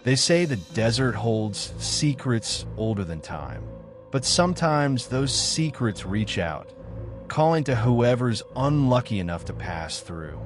They say the desert holds secrets older than time, but sometimes those secrets reach out, calling to whoever's unlucky enough to pass through.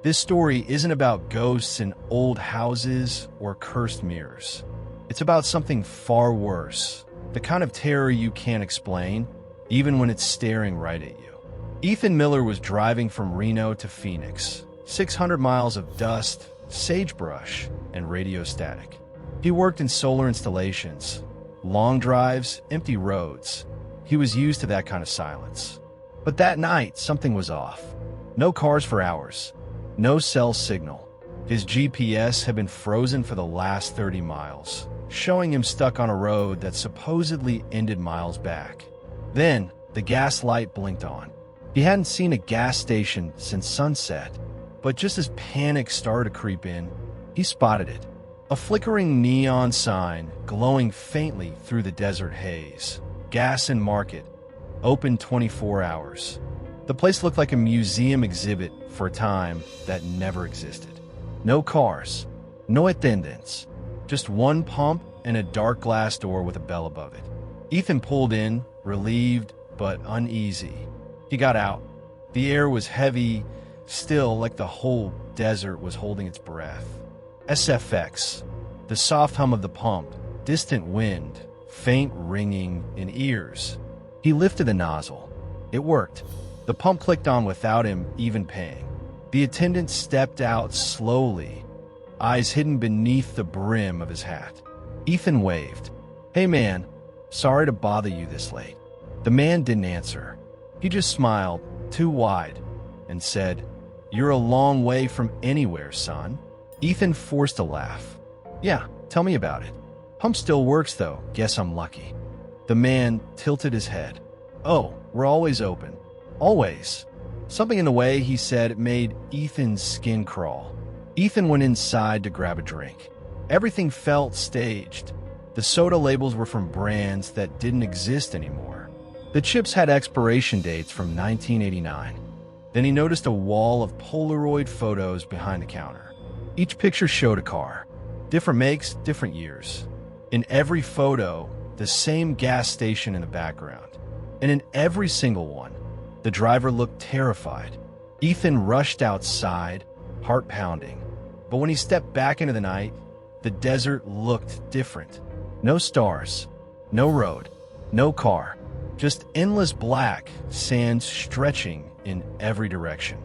This story isn't about ghosts in old houses or cursed mirrors. It's about something far worse, the kind of terror you can't explain, even when it's staring right at you. Ethan Miller was driving from Reno to Phoenix, 600 miles of dust, sagebrush, and radio static. He worked in solar installations, long drives, empty roads. He was used to that kind of silence. But that night, something was off. No cars for hours. No cell signal. His GPS had been frozen for the last 30 miles, showing him stuck on a road that supposedly ended miles back. Then, the gas light blinked on. He hadn't seen a gas station since sunset, but just as panic started to creep in, he spotted it. A flickering neon sign glowing faintly through the desert haze. Gas and Market, open 24 hours. The place looked like a museum exhibit for a time that never existed. No cars, no attendants, just one pump and a dark glass door with a bell above it. Ethan pulled in, relieved but uneasy. He got out. The air was heavy, still, like the whole desert was holding its breath. SFX, the soft hum of the pump, distant wind, faint ringing in ears. He lifted the nozzle. It worked. The pump clicked on without him even paying. The attendant stepped out slowly, eyes hidden beneath the brim of his hat. Ethan waved. "Hey man, sorry to bother you this late." The man didn't answer. He just smiled, too wide, and said, "You're a long way from anywhere, son." Ethan forced a laugh. "Yeah, tell me about it. Pump still works though, guess I'm lucky." The man tilted his head. "Oh, we're always open. Always." Something in the way he said made Ethan's skin crawl. Ethan went inside to grab a drink. Everything felt staged. The soda labels were from brands that didn't exist anymore. The chips had expiration dates from 1989. Then he noticed a wall of Polaroid photos behind the counter. Each picture showed a car. Different makes, different years. In every photo, the same gas station in the background. And in every single one, the driver looked terrified. Ethan rushed outside, heart pounding. But when he stepped back into the night, the desert looked different. No stars, no road, no car, just endless black sand stretching in every direction.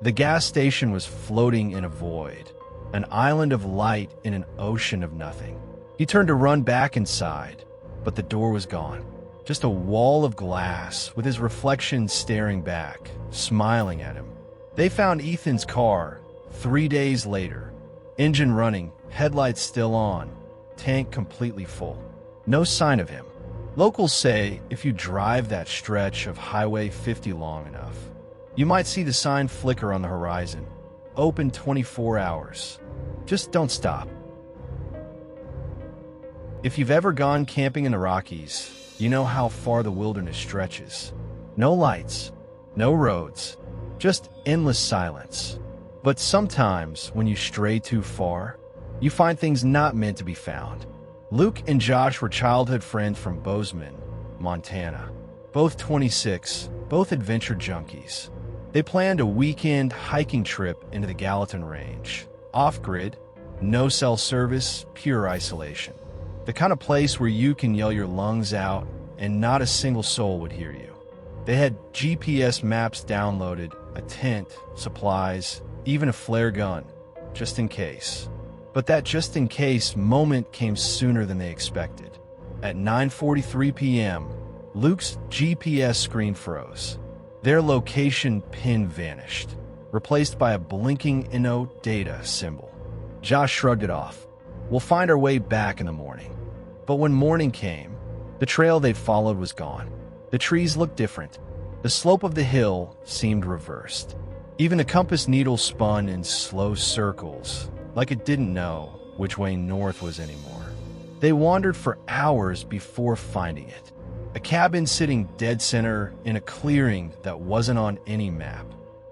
The gas station was floating in a void, an island of light in an ocean of nothing. He turned to run back inside, but the door was gone. Just a wall of glass with his reflection staring back, smiling at him. They found Ethan's car 3 days later. Engine running, headlights still on, tank completely full. No sign of him. Locals say if you drive that stretch of Highway 50 long enough, you might see the sign flicker on the horizon. Open 24 hours. Just don't stop. If you've ever gone camping in the Rockies, you know how far the wilderness stretches. No lights, no roads, just endless silence. But sometimes, when you stray too far, you find things not meant to be found. Luke and Josh were childhood friends from Bozeman, Montana. Both 26, both adventure junkies. They planned a weekend hiking trip into the Gallatin Range. Off-grid, no cell service, pure isolation. The kind of place where you can yell your lungs out and not a single soul would hear you. They had GPS maps downloaded, a tent, supplies, even a flare gun, just in case. But that just in case moment came sooner than they expected. At 9:43 p.m., Luke's GPS screen froze. Their location pin vanished, replaced by a blinking "no data" symbol. Josh shrugged it off. "We'll find our way back in the morning." But when morning came, the trail they'd followed was gone. The trees looked different. The slope of the hill seemed reversed. Even the compass needle spun in slow circles, like it didn't know which way north was anymore. They wandered for hours before finding it. A cabin sitting dead center in a clearing that wasn't on any map.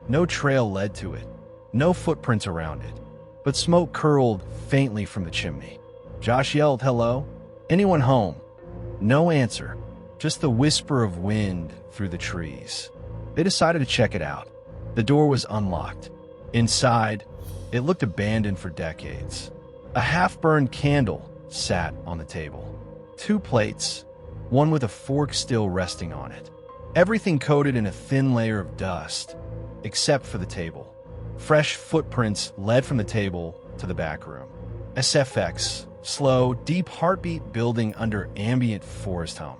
No trail led to it, no footprints around it, but smoke curled faintly from the chimney. Josh yelled, "Hello? Anyone home?" No answer, just the whisper of wind through the trees. They decided to check it out. The door was unlocked. Inside, it looked abandoned for decades. A half-burned candle sat on the table. 2 plates, one with a fork still resting on it. Everything coated in a thin layer of dust, except for the table. Fresh footprints led from the table to the back room. SFX, slow, deep heartbeat building under ambient forest hum.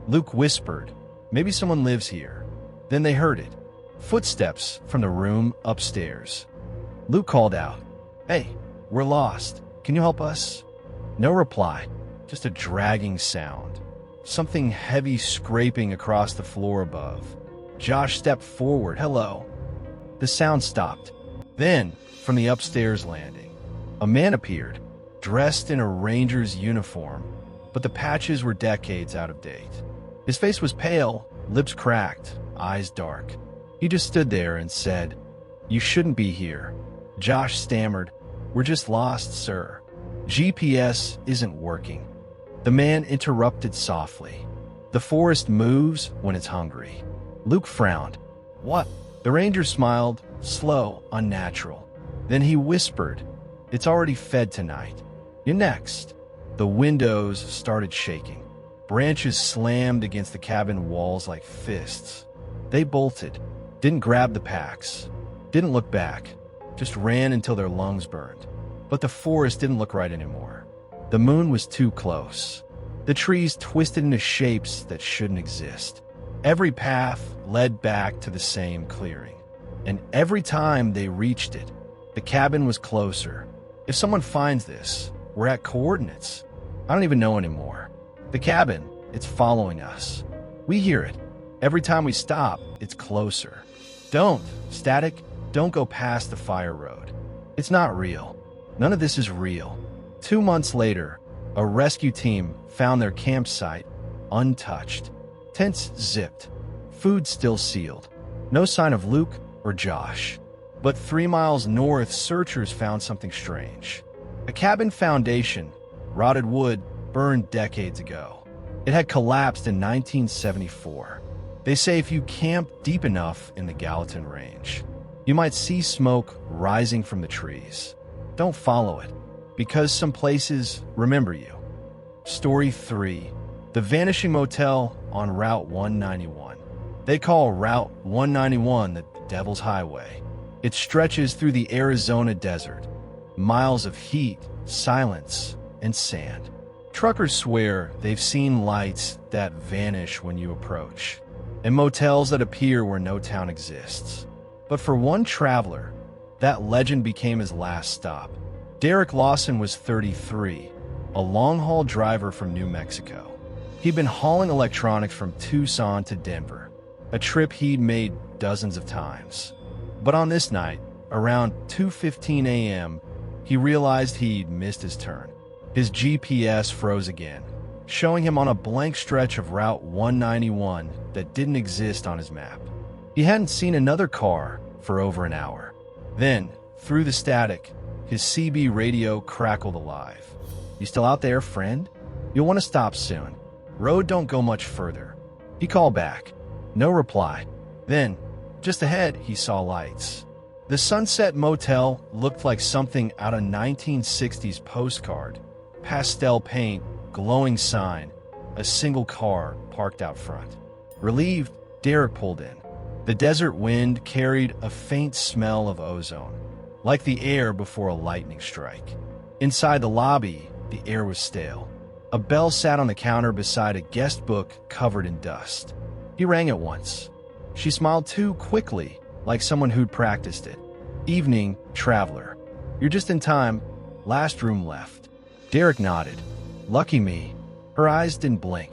Luke whispered, "Maybe someone lives here." Then they heard it. Footsteps from the room upstairs. Luke called out, "Hey, we're lost. Can you help us?" No reply, just a dragging sound. Something heavy scraping across the floor above. Josh stepped forward. "Hello." The sound stopped. Then, from the upstairs landing, a man appeared, dressed in a ranger's uniform, but the patches were decades out of date. His face was pale, lips cracked, eyes dark. He just stood there and said, "You shouldn't be here." Josh stammered, "We're just lost, sir. GPS isn't working." The man interrupted softly. "The forest moves when it's hungry." Luke frowned. "What?" The ranger smiled, slow, unnatural. Then he whispered, "It's already fed tonight. You're next." The windows started shaking. Branches slammed against the cabin walls like fists. They bolted, didn't grab the packs, didn't look back, just ran until their lungs burned. But the forest didn't look right anymore. The moon was too close. The trees twisted into shapes that shouldn't exist. Every path led back to the same clearing. And every time they reached it, the cabin was closer. If someone finds this, we're at coordinates. I don't even know anymore. The cabin, it's following us. We hear it. Every time we stop, it's closer. Static, don't go past the fire road. It's not real. None of this is real. 2 months later, a rescue team found their campsite untouched. Tents zipped. Food still sealed. No sign of Luke or Josh. But 3 miles north, searchers found something strange. A cabin foundation, rotted wood, burned decades ago. It had collapsed in 1974. They say if you camp deep enough in the Gallatin Range, you might see smoke rising from the trees. Don't follow it, because some places remember you. Story 3. The Vanishing Motel on Route 191. They call Route 191 the Devil's Highway. It stretches through the Arizona desert. Miles of heat, silence, and sand. Truckers swear they've seen lights that vanish when you approach, and motels that appear where no town exists. But for one traveler, that legend became his last stop. Derek Lawson was 33, a long-haul driver from New Mexico. He'd been hauling electronics from Tucson to Denver, a trip he'd made dozens of times. But on this night, around 2:15 a.m., he realized he'd missed his turn. His GPS froze again, showing him on a blank stretch of Route 191 that didn't exist on his map. He hadn't seen another car for over an hour. Then, through the static, his CB radio crackled alive. "You still out there, friend? You'll want to stop soon. Road don't go much further." He called back. No reply. Then, just ahead, he saw lights. The Sunset Motel looked like something out of 1960s postcard. Pastel paint, glowing sign, a single car parked out front. Relieved, Derek pulled in. The desert wind carried a faint smell of ozone, like the air before a lightning strike. Inside the lobby, the air was stale. A bell sat on the counter beside a guest book covered in dust. He rang it once. She smiled too quickly, like someone who'd practiced it. "Evening, traveler. You're just in time. Last room left." Derek nodded. "Lucky me." Her eyes didn't blink.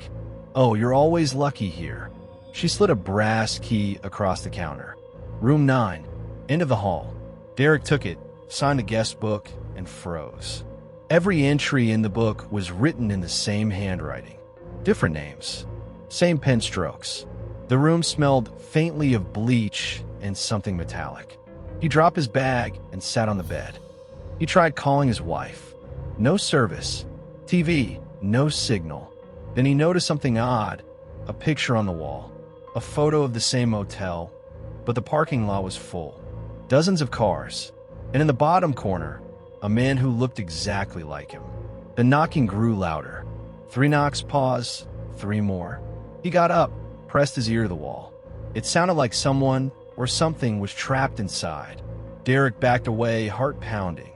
"Oh, you're always lucky here." She slid a brass key across the counter. "Room 9, end of the hall." Derek took it, signed the guest book, and froze. Every entry in the book was written in the same handwriting. Different names. Same pen strokes. The room smelled faintly of bleach and something metallic. He dropped his bag and sat on the bed. He tried calling his wife. No service. TV, no signal. Then he noticed something odd, a picture on the wall, a photo of the same motel, but the parking lot was full. Dozens of cars, and in the bottom corner, a man who looked exactly like him. The knocking grew louder. 3 knocks, pause, 3 more. He got up, pressed his ear to the wall. It sounded like someone or something was trapped inside. Derek backed away, heart pounding.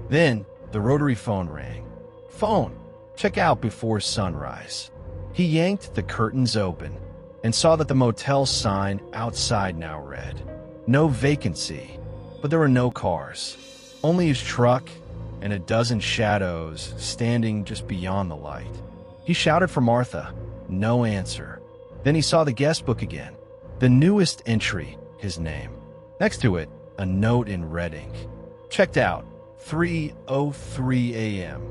Then the rotary phone rang. Phone, check out before sunrise. He yanked the curtains open and saw that the motel sign outside now read, "No vacancy," but there were no cars. Only his truck and a dozen shadows standing just beyond the light. He shouted for Martha. No answer. Then he saw the guest book again. The newest entry, his name. Next to it, a note in red ink. Checked out, 3:03 a.m.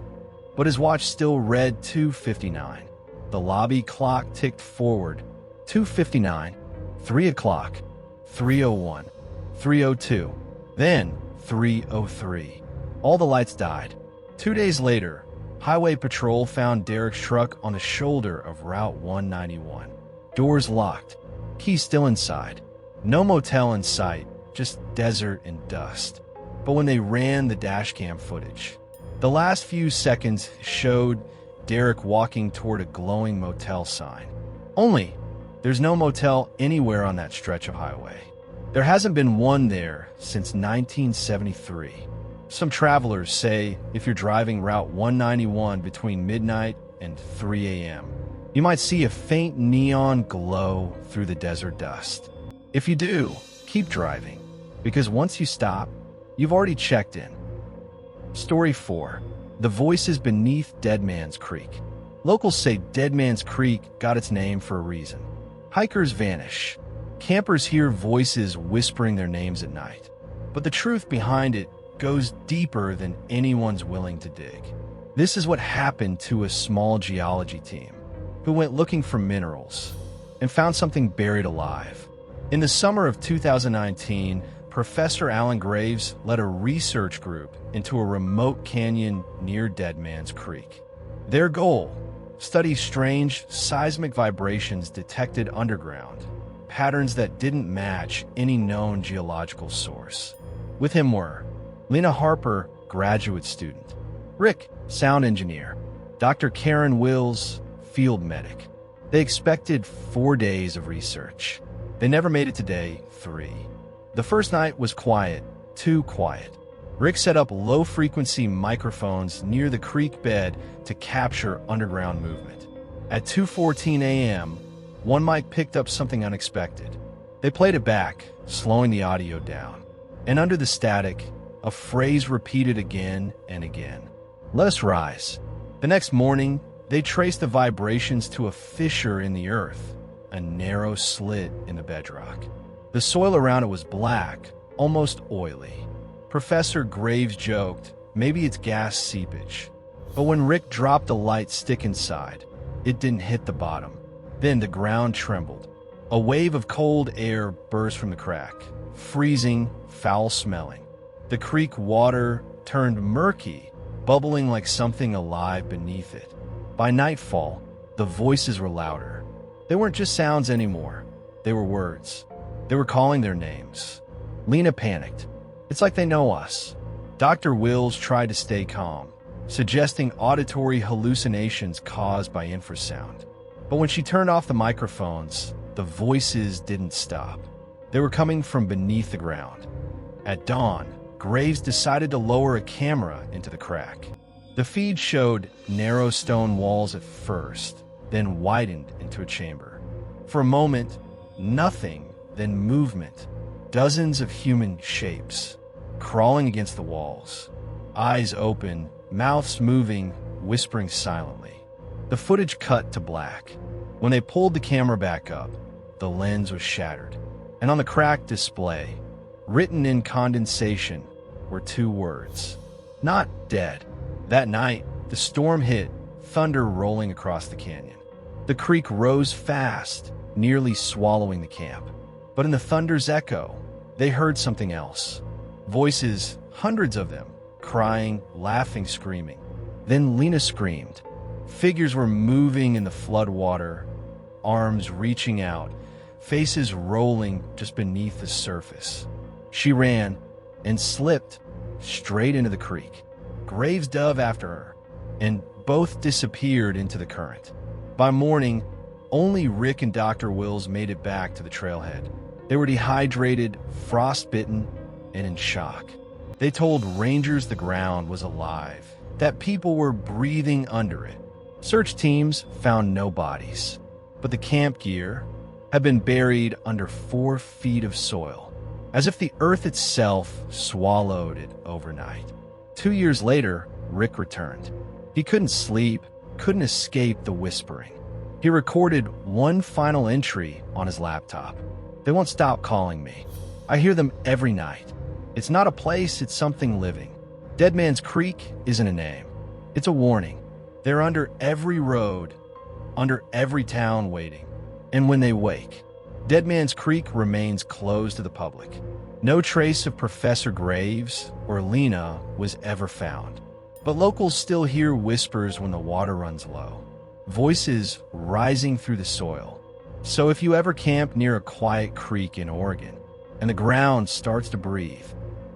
But his watch still read 2:59. The lobby clock ticked forward. 2:59, 3 o'clock, 3:01, 3:02, then 3:03. All the lights died. 2 days later, Highway Patrol found Derek's truck on the shoulder of Route 191. Doors locked, keys still inside. No motel in sight, just desert and dust. But when they ran the dashcam footage, the last few seconds showed Derek walking toward a glowing motel sign. Only, there's no motel anywhere on that stretch of highway. There hasn't been one there since 1973. Some travelers say if you're driving Route 191 between midnight and 3 a.m., you might see a faint neon glow through the desert dust. If you do, keep driving, because once you stop, you've already checked in. Story 4. The voices beneath Deadman's Creek. Locals say Deadman's Creek got its name for a reason. Hikers vanish. Campers hear voices whispering their names at night. But the truth behind it goes deeper than anyone's willing to dig. This is what happened to a small geology team who went looking for minerals and found something buried alive. In the summer of 2019, Professor Alan Graves led a research group into a remote canyon near Deadman's Creek. Their goal: study strange seismic vibrations detected underground, patterns that didn't match any known geological source. With him were Lena Harper, graduate student; Rick, sound engineer; Dr. Karen Wills, field medic. They expected 4 days of research. They never made it to day 3. The first night was quiet, too quiet. Rick set up low-frequency microphones near the creek bed to capture underground movement. At 2:14 a.m., one mic picked up something unexpected. They played it back, slowing the audio down. And under the static, a phrase repeated again and again. "Let us rise." The next morning, they traced the vibrations to a fissure in the earth, a narrow slit in the bedrock. The soil around it was black, almost oily. Professor Graves joked, maybe it's gas seepage. But when Rick dropped the light stick inside, it didn't hit the bottom. Then the ground trembled. A wave of cold air burst from the crack, freezing, foul-smelling. The creek water turned murky, bubbling like something alive beneath it. By nightfall, the voices were louder. They weren't just sounds anymore. They were words. They were calling their names. Lena panicked. "It's like they know us." Dr. Wills tried to stay calm, suggesting auditory hallucinations caused by infrasound. But when she turned off the microphones, the voices didn't stop. They were coming from beneath the ground. At dawn, Graves decided to lower a camera into the crack. The feed showed narrow stone walls at first, then widened into a chamber. For a moment, nothing, then movement. Dozens of human shapes, crawling against the walls. Eyes open, mouths moving, whispering silently. The footage cut to black. When they pulled the camera back up, the lens was shattered. And on the cracked display, written in condensation, were 2 words. Not dead. That night, the storm hit, thunder rolling across the canyon. The creek rose fast, nearly swallowing the camp. But in the thunder's echo, they heard something else. Voices, hundreds of them, crying, laughing, screaming. Then Lena screamed. Figures were moving in the floodwater, arms reaching out, faces rolling just beneath the surface. She ran and slipped straight into the creek. Graves dove after her, and both disappeared into the current. By morning, only Rick and Dr. Wills made it back to the trailhead. They were dehydrated, frostbitten, and in shock. They told rangers the ground was alive, that people were breathing under it. Search teams found no bodies, but the camp gear had been buried under 4 feet of soil, as if the earth itself swallowed it overnight. 2 years later, Rick returned. He couldn't sleep, couldn't escape the whispering. He recorded one final entry on his laptop. They won't stop calling me. I hear them every night. It's not a place, it's something living. Deadman's Creek isn't a name. It's a warning. They're under every road, under every town waiting. And when they wake, Deadman's Creek remains closed to the public. No trace of Professor Graves or Lena was ever found. But locals still hear whispers when the water runs low, voices rising through the soil. So if you ever camp near a quiet creek in Oregon and the ground starts to breathe,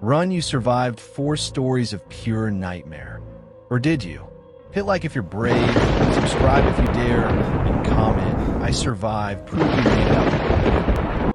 run. You survived 4 stories of pure nightmare. Or did you? Hit like if you're brave, subscribe if you dare, and comment, I survived, prove you made it out.